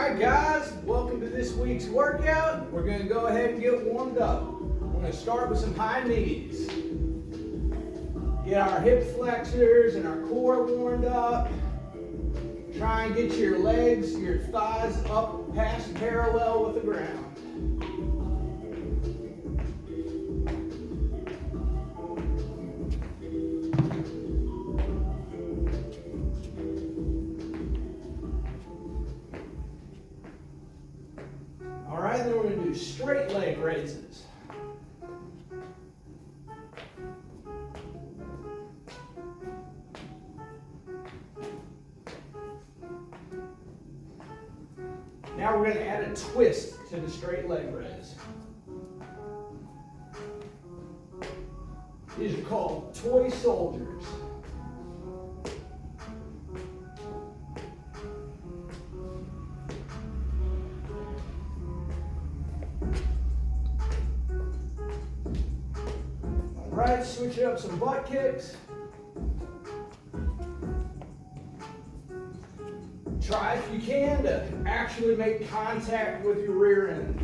Alright guys, welcome to this week's workout. We're going to go ahead and get warmed up. We're going to start with some high knees. Get our hip flexors and our core warmed up. Try and get your legs, your thighs up past parallel with the ground. Alright, then we're going to do straight leg raises. Now we're going to add a twist to the straight leg raise. These are called toy soldiers. All right, switch it up some butt kicks. Try, if you can, to actually make contact with your rear end.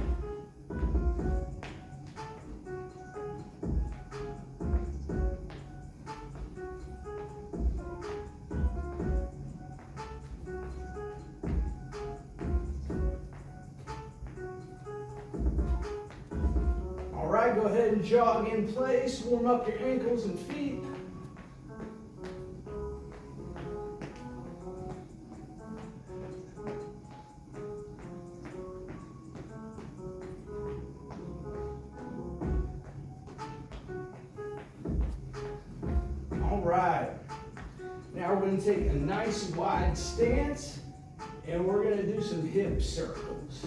All right, go ahead and jog in place, warm up your ankles and feet. Right. Now we're going to take a nice wide stance and we're going to do some hip circles.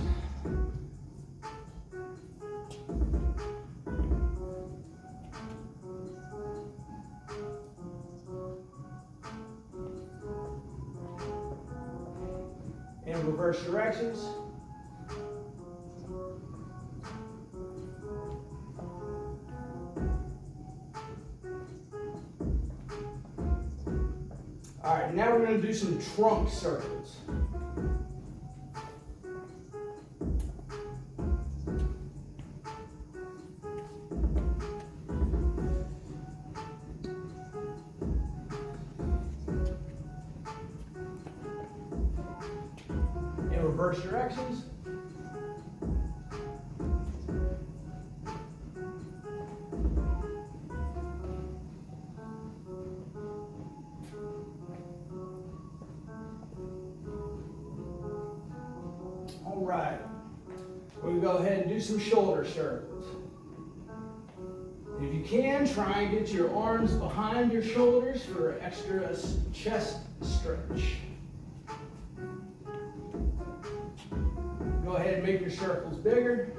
And reverse directions. All right, now we're going to do some trunk circles. In reverse directions. All right, we're going to go ahead and do some shoulder circles. If you can, try and get your arms behind your shoulders for extra chest stretch. Go ahead and make your circles bigger.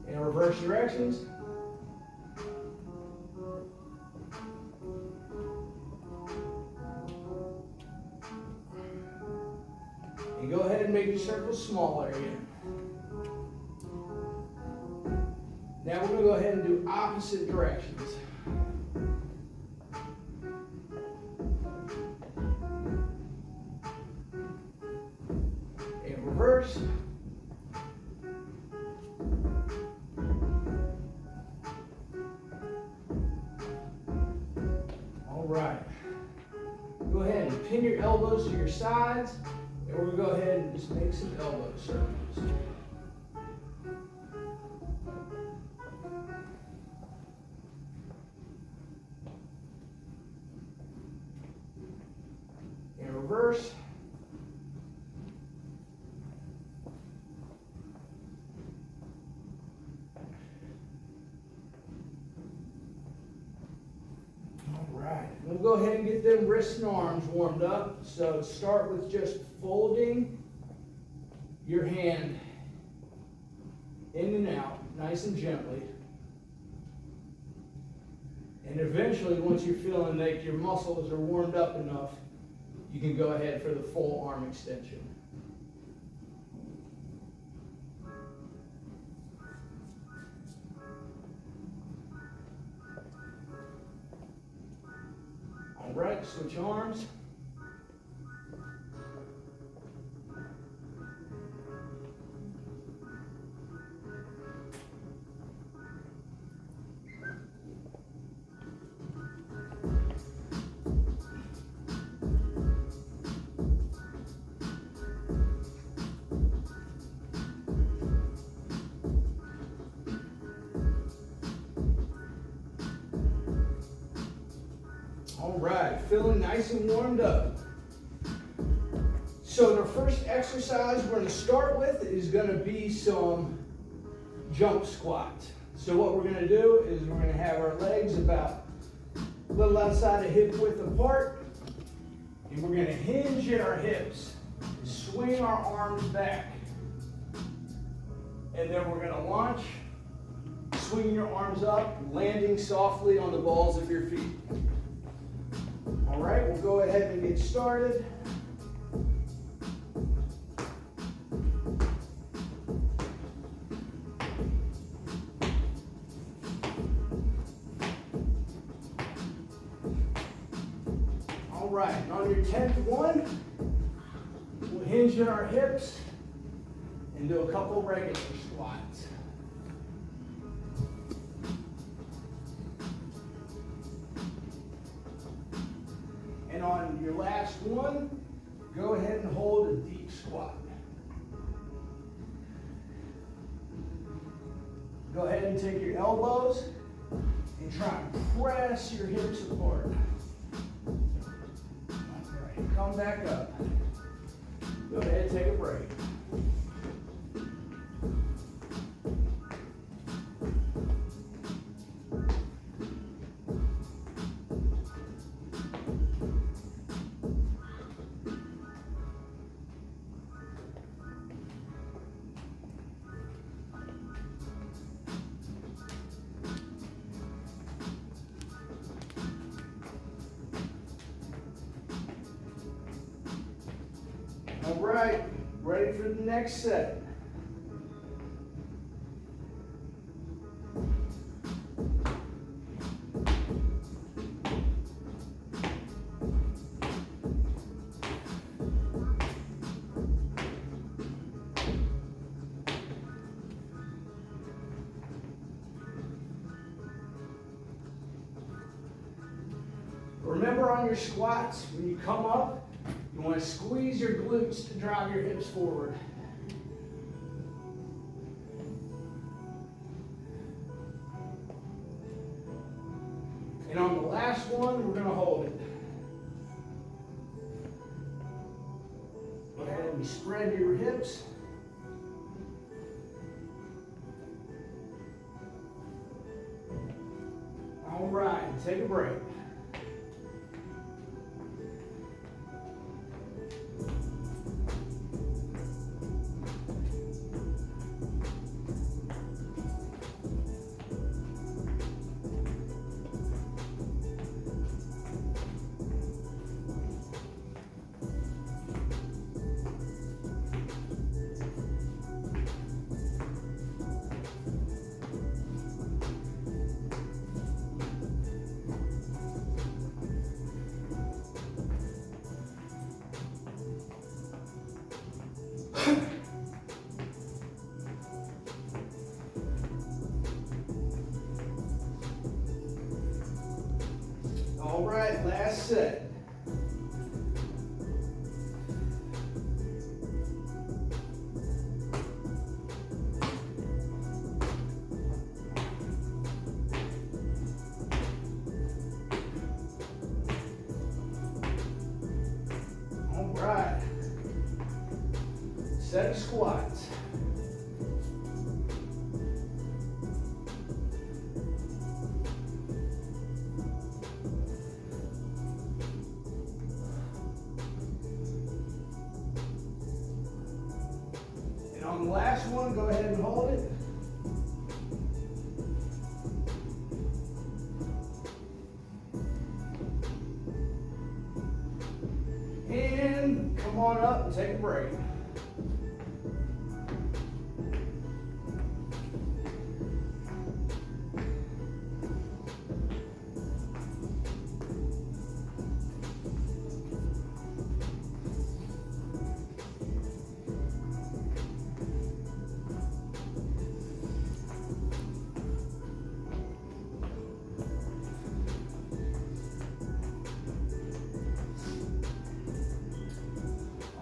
In reverse directions. And go ahead and make your circles smaller again. Now we're going to go ahead and do opposite directions. In reverse. All right. Go ahead and pin your elbows to your sides. And we're going to go ahead and just make some elbow circles. In reverse. All right, we'll go ahead and get them wrists and arms warmed up. So start with just folding your hand in and out, nice and gently. And eventually, once you're feeling like your muscles are warmed up enough, you can go ahead for the full arm extension. All right, switch arms. All right, feeling nice and warmed up. So the first exercise we're going to start with is going to be some jump squats. So what we're going to do is we're going to have our legs about a little outside of hip width apart, and we're going to hinge at our hips, swing our arms back, and then we're going to launch, swing your arms up, landing softly on the balls of your feet. All right, we'll go ahead and get started. All right, and on your 10th one, we'll hinge at our hips and do a couple regular squats. And on your last one, go ahead and hold a deep squat. Go ahead and take your elbows and try and press your hips apart. All right, come back up. Go ahead and take a break. All right, ready for the next set. Remember on your squats, when you come up, you want to squeeze your glutes to drive your hips forward. And on the last one, we're going to hold it. Go ahead and spread your hips. All right, take a break. All right, last set. All right. Set of squats. And on the last one, go ahead and hold it. And come on up and take a break.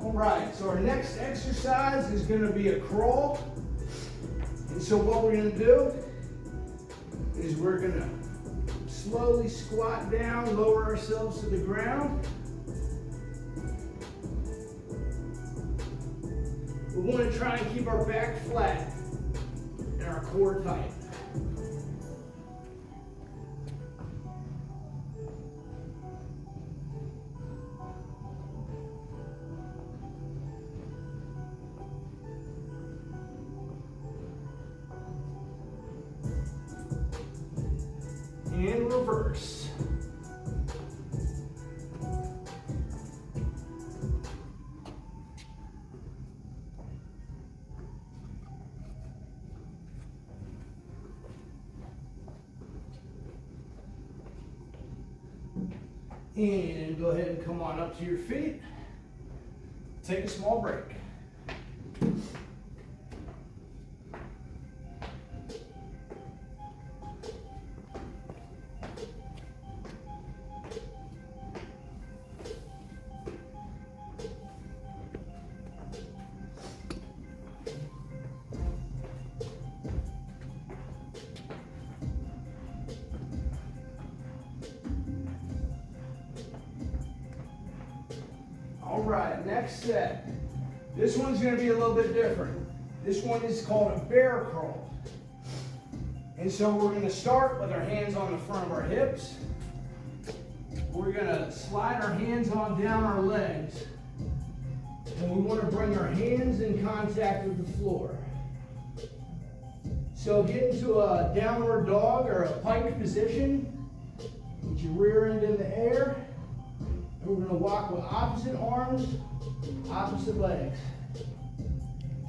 All right, so our next exercise is going to be a crawl. And so what we're going to do is we're going to slowly squat down, lower ourselves to the ground. We want to try and keep our back flat and our core tight. And reverse. And go ahead and come on up to your feet. Take a small break. All right, next set. This one's going to be a little bit different. This one is called a bear crawl. And so we're going to start with our hands on the front of our hips. We're going to slide our hands on down our legs. And we want to bring our hands in contact with the floor. So get into a downward dog or a pike position. Put your rear end in the air. And we're going to walk with opposite arms, opposite legs.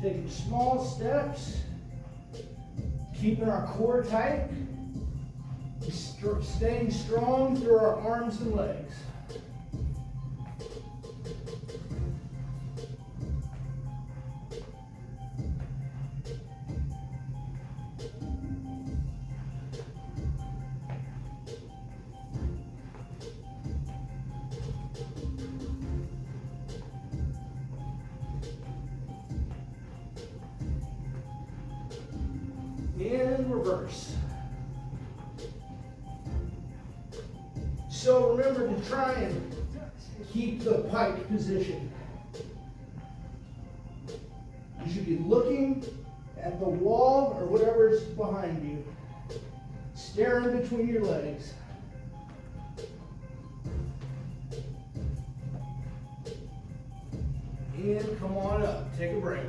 Taking small steps, keeping our core tight, staying strong through our arms and legs. And reverse. So remember to try and keep the pike position. You should be looking at the wall or whatever is behind you, staring between your legs. And come on up, take a break.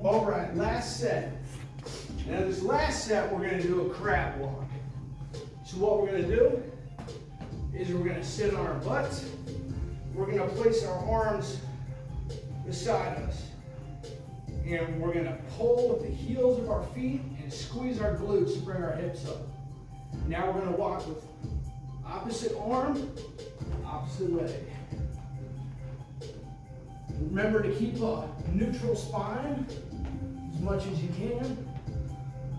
All right, last set. Now this last set, we're going to do a crab walk. So what we're going to do is we're going to sit on our butts. We're going to place our arms beside us. And we're going to pull with the heels of our feet and squeeze our glutes to bring our hips up. Now we're going to walk with opposite arm, opposite leg. Remember to keep a neutral spine as much as you can.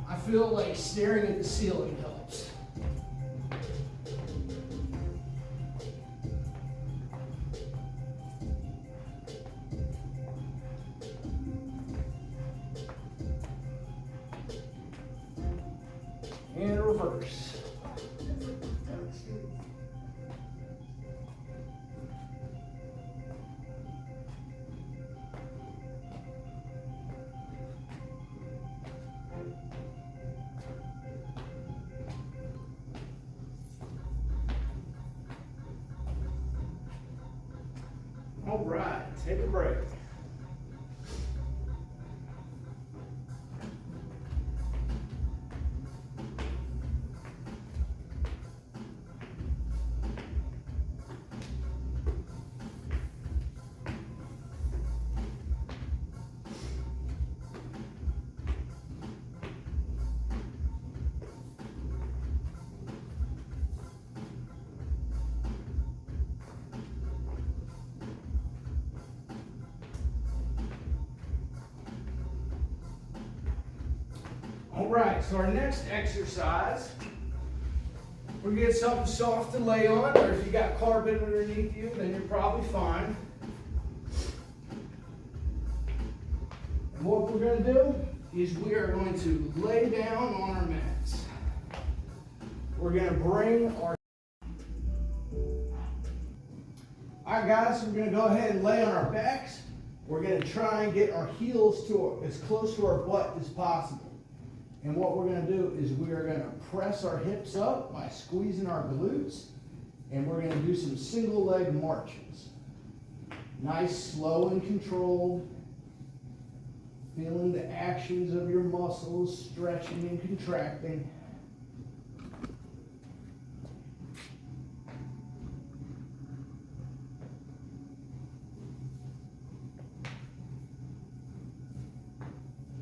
I feel like staring at the ceiling helps. And reverse. All right, take a break. right, so our next exercise, we're gonna get something soft to lay on, or if you got carpet underneath you, then you're probably fine. And what we're gonna do is we are going to lay down on our mats. We're gonna bring our... Alright guys, so we're gonna go ahead and lay on our backs. We're gonna try and get our heels to as close to our butt as possible. And what we're going to do is we are going to press our hips up by squeezing our glutes, and we're going to do some single leg marches. Nice, slow and controlled. Feeling the actions of your muscles stretching and contracting.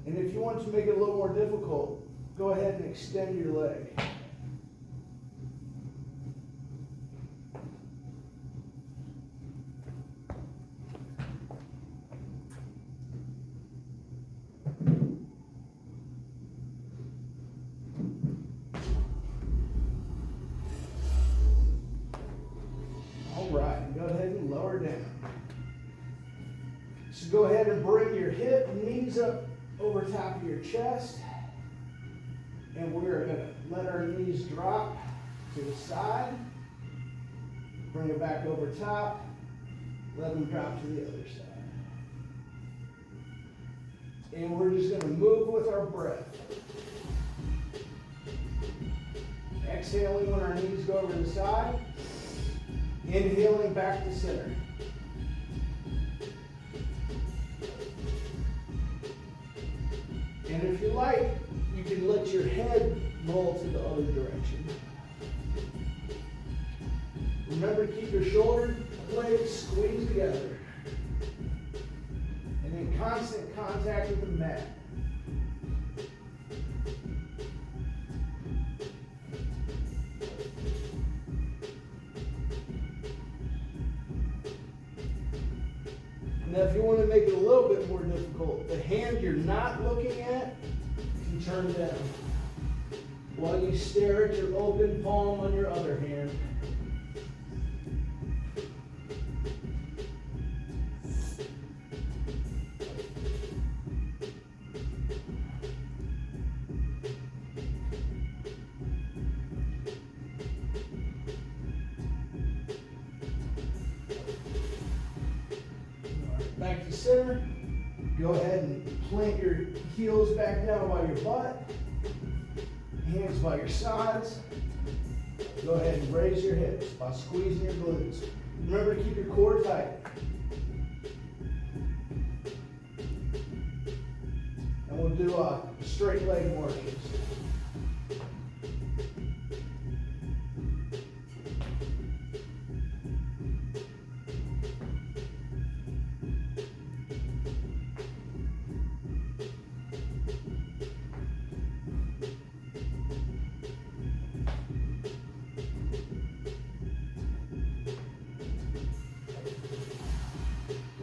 And if you want to make it a little more difficult, go ahead and extend your leg. All right, go ahead and lower down. So go ahead and bring your hip and knees up over top of your chest, and we're going to let our knees drop to the side, bring it back over top, let them drop to the other side. And we're just going to move with our breath. Exhaling when our knees go over the side, inhaling back to center. And if you like, you can let your head roll to the other direction. Remember to keep your shoulder blades squeezed together. And in constant contact with the mat. Now, if you want to make it a little bit more difficult, the hand you're not looking at can turn down while you stare at your open palm on your other hand. Back to center. Go ahead and plant your heels back down by your butt. Hands by your sides. Go ahead and raise your hips by squeezing your glutes. Remember to keep your core tight. And we'll do straight leg marches.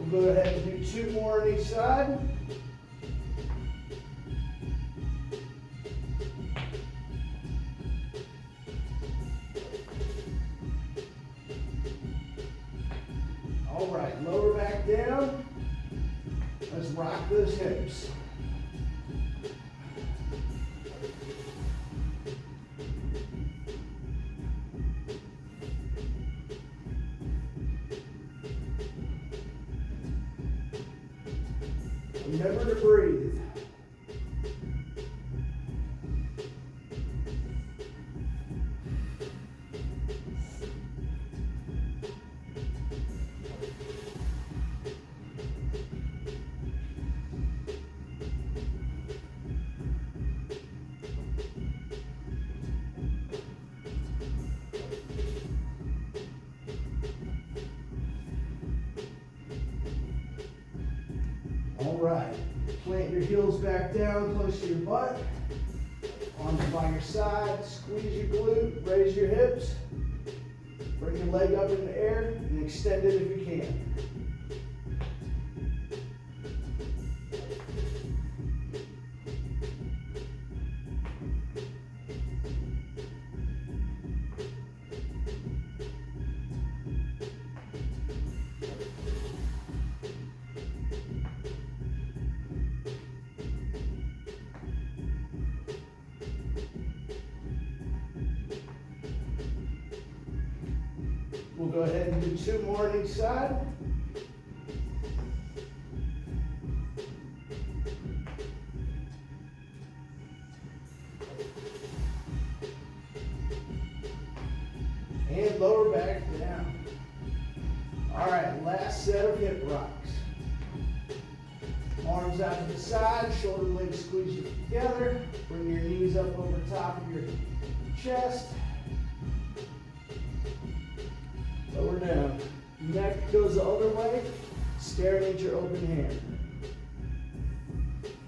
We'll go ahead and do 2 more on each side. All right, lower back down. Let's rock those hips. Remember to breathe. All right, plant your heels back down close to your butt. Arms by your side, squeeze your glute, raise your hips. Bring your leg up in the air and extend it if you can. go ahead and do 2 more on each side. And lower back down. All right, last set of hip rocks. Arms out to the side, shoulder blades squeeze you together. Bring your knees up over top of your chest. Lower down. Neck goes the other way, staring at your open hand.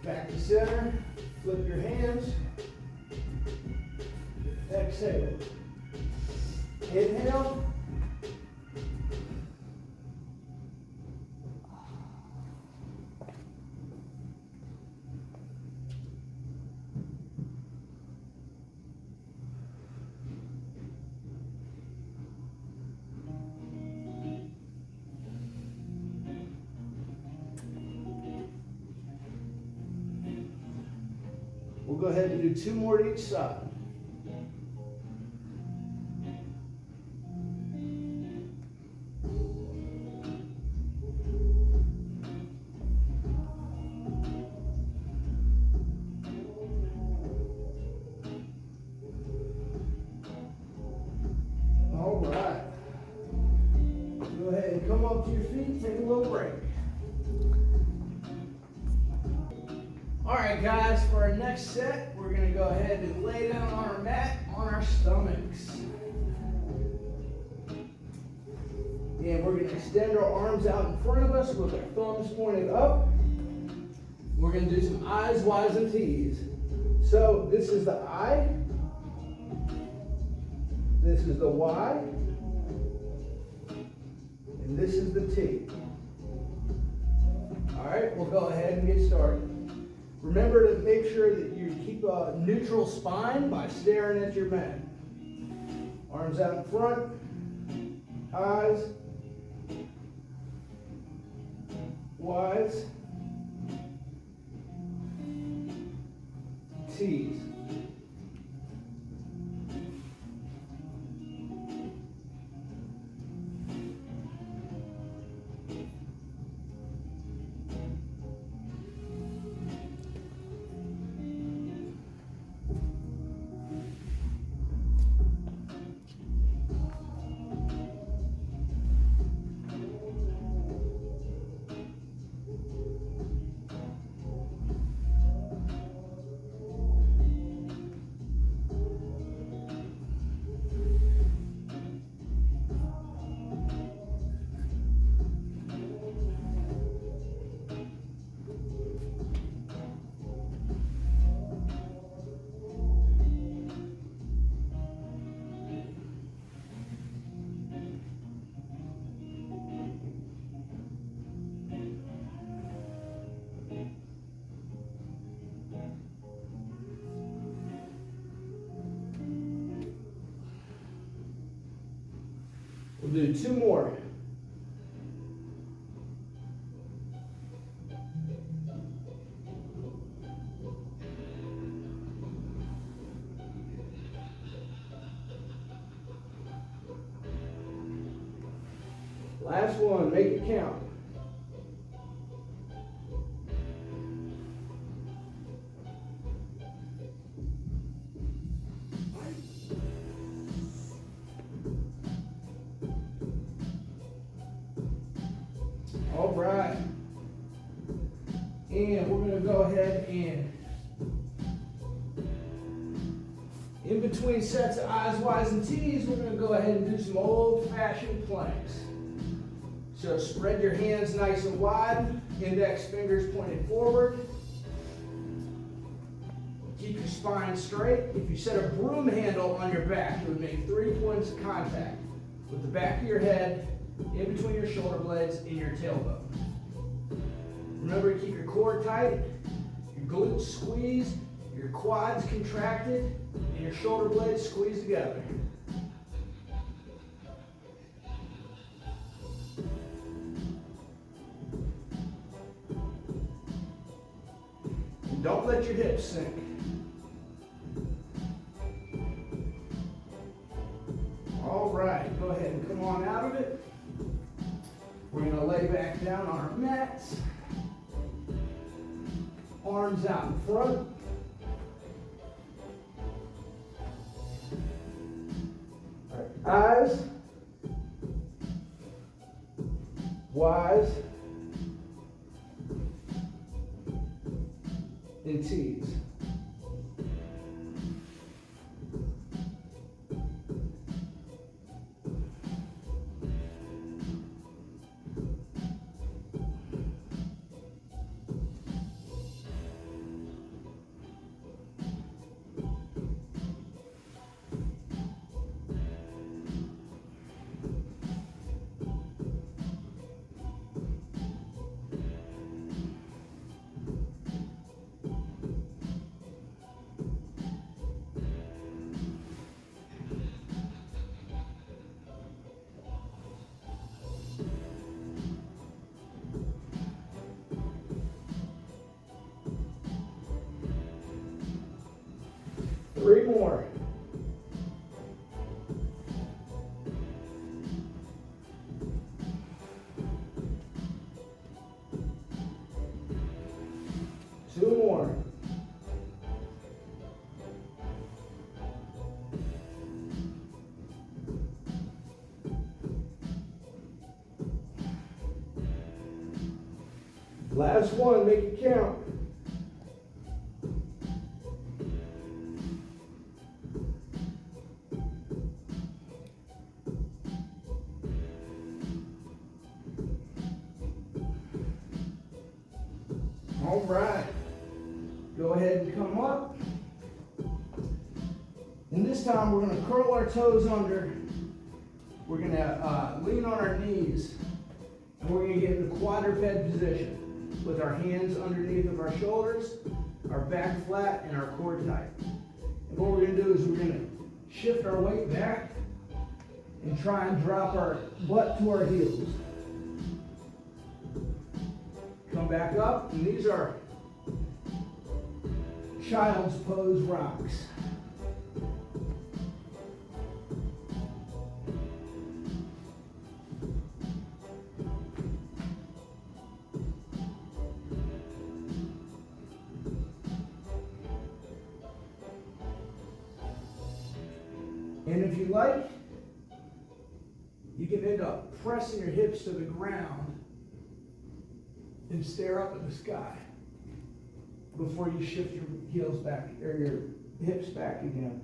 Back to center, flip your hands. Exhale. Inhale. We'll go ahead and do 2 more to each side. All right. Go ahead and come up to your feet, take a little break. All right, guys, for our next set, we're going to go ahead and lay down on our mat on our stomachs. And we're going to extend our arms out in front of us with our thumbs pointed up. We're going to do some I's, Y's, and T's. So this is the I. This is the Y. And this is the T. All right, we'll go ahead and get started. Remember to make sure that you keep a neutral spine by staring at your mat. Arms out in front, I's, Y's, T's. We'll do 2 more. Last one, make it count. All right. And we're going to go ahead and, in between sets of I's, Y's, and T's, we're going to go ahead and do some old-fashioned planks. So spread your hands nice and wide, index fingers pointed forward. Keep your spine straight. If you set a broom handle on your back, you would make 3 points of contact with the back of your head, in between your shoulder blades, and your tailbone. Remember to keep your core tight, your glutes squeezed, your quads contracted, and your shoulder blades squeezed together. And don't let your hips sink. All right, go ahead and come on out of it. back down on our mats. Arms out in front. All right. Eyes wise and T's. Three more. Two more. Last one, make it count. All right, go ahead and come up. And this time we're going to curl our toes under. We're going to lean on our knees. And we're going to get in the quadruped position with our hands underneath of our shoulders, our back flat, and our core tight. And what we're going to do is we're going to shift our weight back and try and drop our butt to our heels. Come back up, and these are child's pose rocks. And if you like, you can end up pressing your hips to the ground and stare up at the sky before you shift your heels back or your hips back again.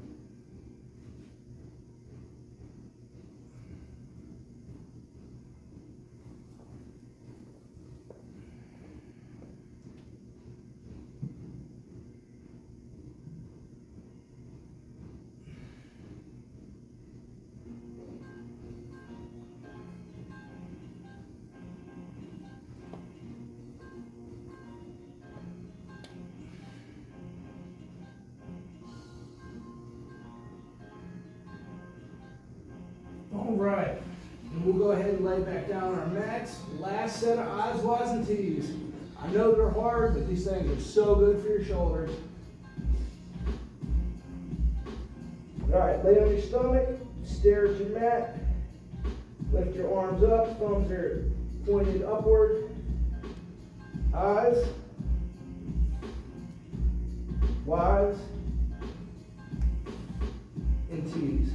All right, and we'll go ahead and lay back down on our mats. Last set of eyes, wise, and T's. I know they're hard, but these things are so good for your shoulders. All right, lay on your stomach, stare at your mat, lift your arms up, thumbs are pointed upward. Eyes, wise, and T's.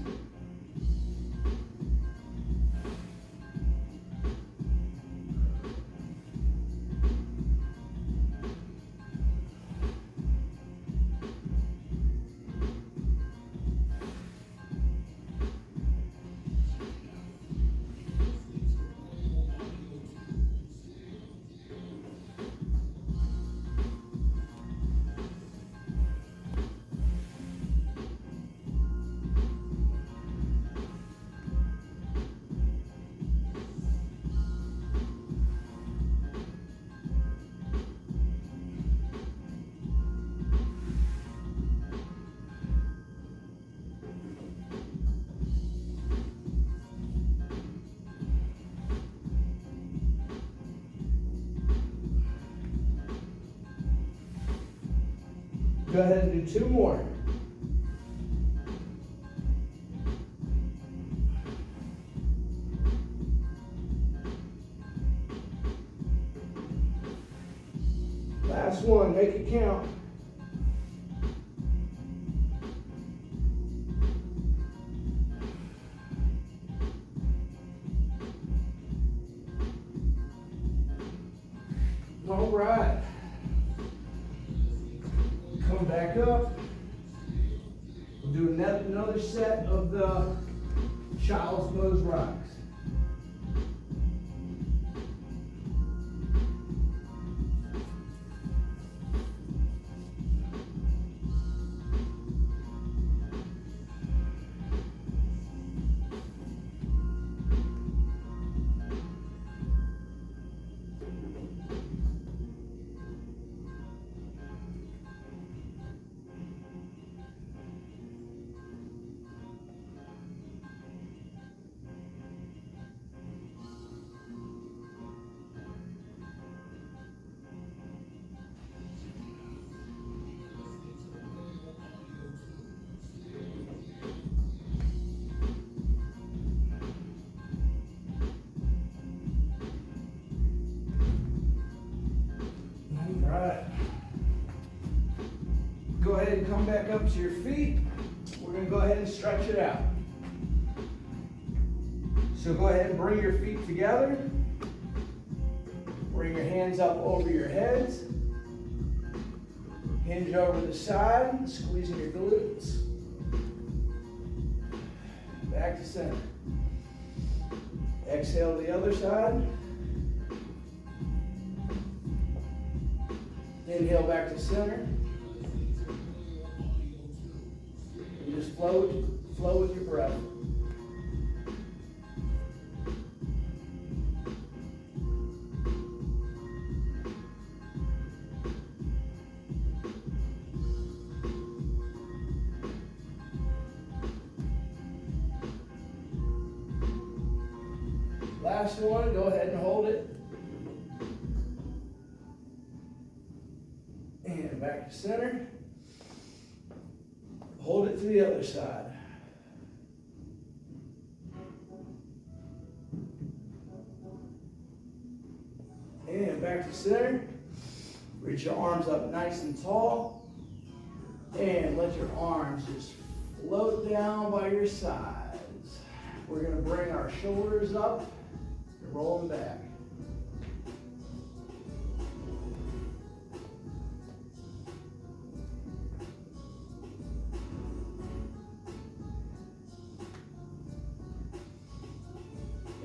Go ahead and do two more. Last one, make it count. All right. Come back up. We'll do another set of the child's pose rocks. Alright. Go ahead and come back up to your feet. We're going to go ahead and stretch it out. So go ahead and bring your feet together. Bring your hands up over your heads. Hinge over the side, squeezing your glutes. Back to center. Exhale to the other side. Inhale back to center. And just flow with your breath. Last one, go ahead and hold it. And back to center. Hold it to the other side. And back to center. Reach your arms up nice and tall. And let your arms just float down by your sides. We're going to bring our shoulders up and roll them back.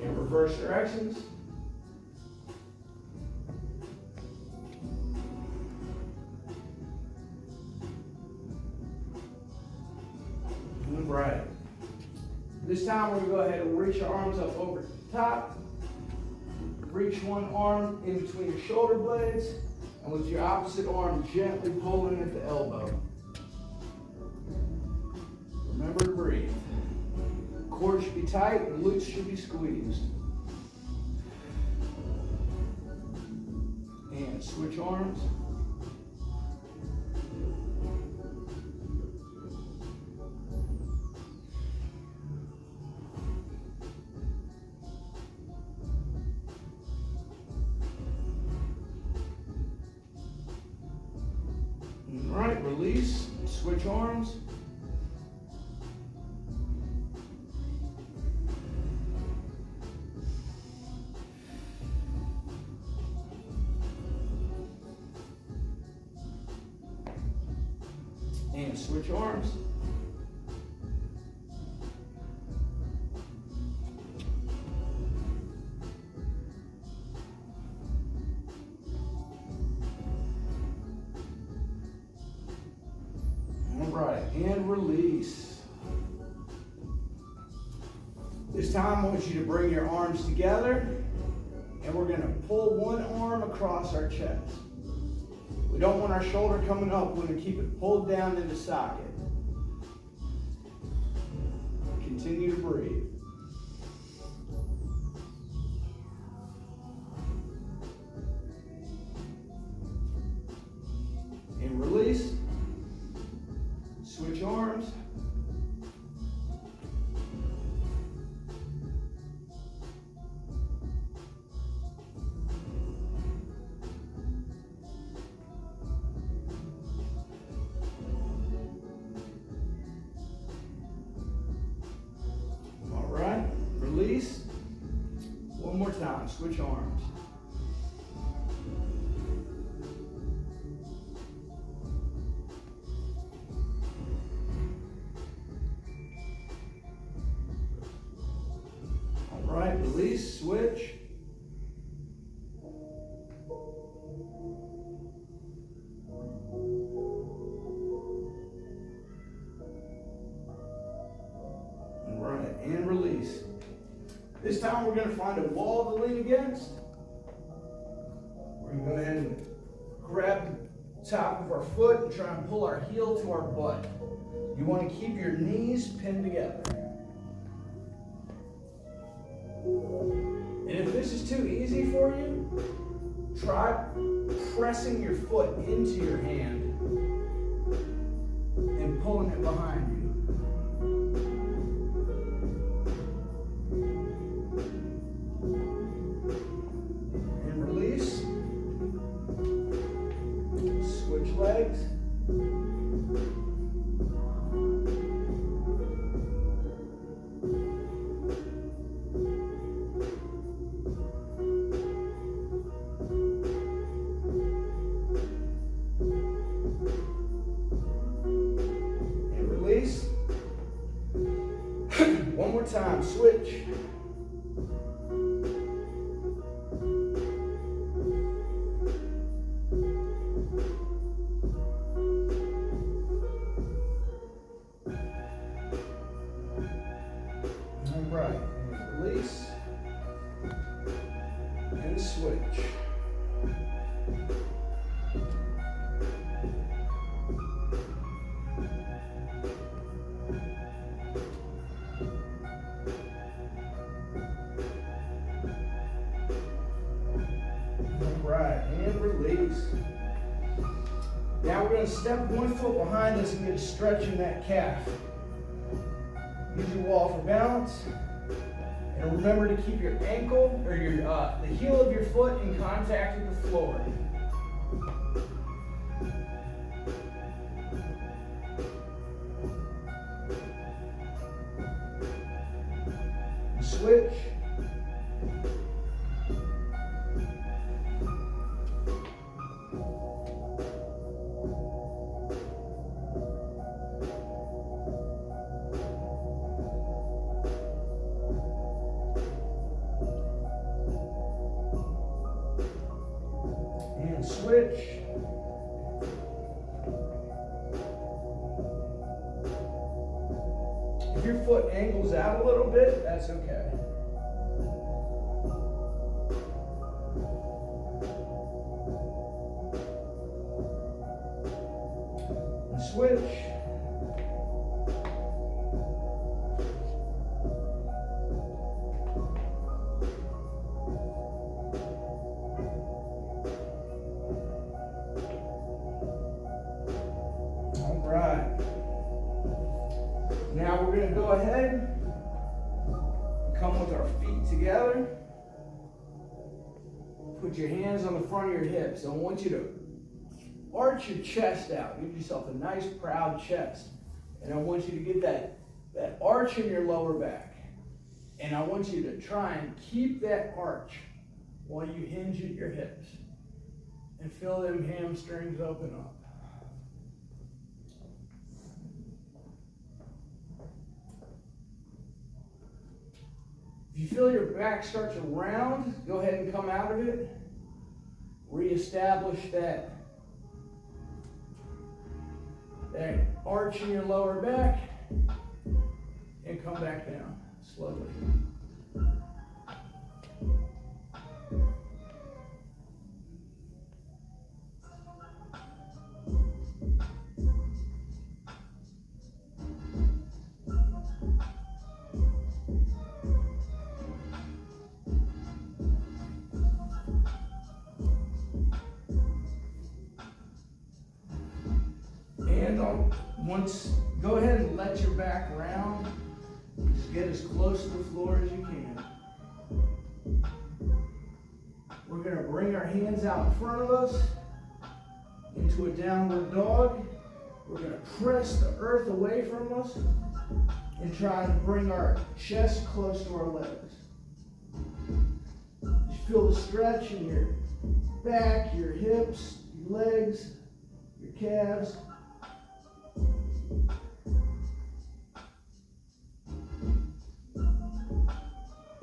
And reverse directions. Right. This time we're going to go ahead and reach your arms up over the top. Reach one arm in between your shoulder blades, and with your opposite arm gently pulling at the elbow. Remember to breathe. Core should be tight and glutes should be squeezed. And switch arms. All right, release, switch arms. And switch arms. All right, and release. This time I want you to bring your arms together, and we're going to pull one arm across our chest. We don't want our shoulder coming up. We're going to keep it pulled down in the socket. Continue to breathe. And release. Switch arms. switch arms. All right, release, switch. And release. This time we're going to find a wall to lean against. We're going to go ahead and grab the top of our foot and try and pull our heel to our butt. You want to keep your knees pinned together. And if this is too easy for you, try pressing your foot into your hand and pulling it behind you. Legs. And release. One more time, switch. Right, release, and switch. All right, and release. Now we're going to step one foot behind us and get stretching that calf. Use your wall for balance. And remember to keep your ankle or your the heel of your foot in contact with the floor. Switch. And switch. If your foot angles out a little bit, that's okay. And switch. Right. Now we're going to go ahead and come with our feet together. Put your hands on the front of your hips. I want you to arch your chest out. Give yourself a nice proud chest. And I want you to get that arch in your lower back. And I want you to try and keep that arch while you hinge at your hips. And feel them hamstrings open up. If you feel your back start to round, go ahead and come out of it. Reestablish that arch in your lower back and come back down slowly. Go ahead and let your back round. Just get as close to the floor as you can. We're going to bring our hands out in front of us into a downward dog. We're going to press the earth away from us and try to bring our chest close to our legs. You Feel the stretch in your back, your hips, your legs, your calves.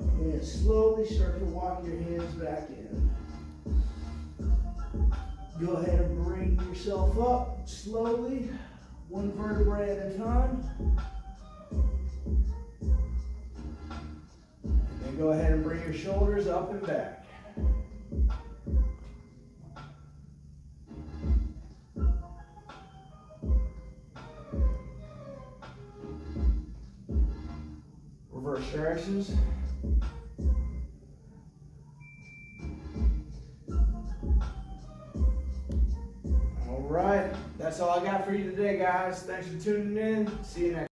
And slowly start to walk your hands back in. Go ahead and bring yourself up slowly, one vertebrae at a time. And then go ahead and bring your shoulders up and back. Reverse directions. All right, that's all I got for you today, guys. Thanks for tuning in. See you next time.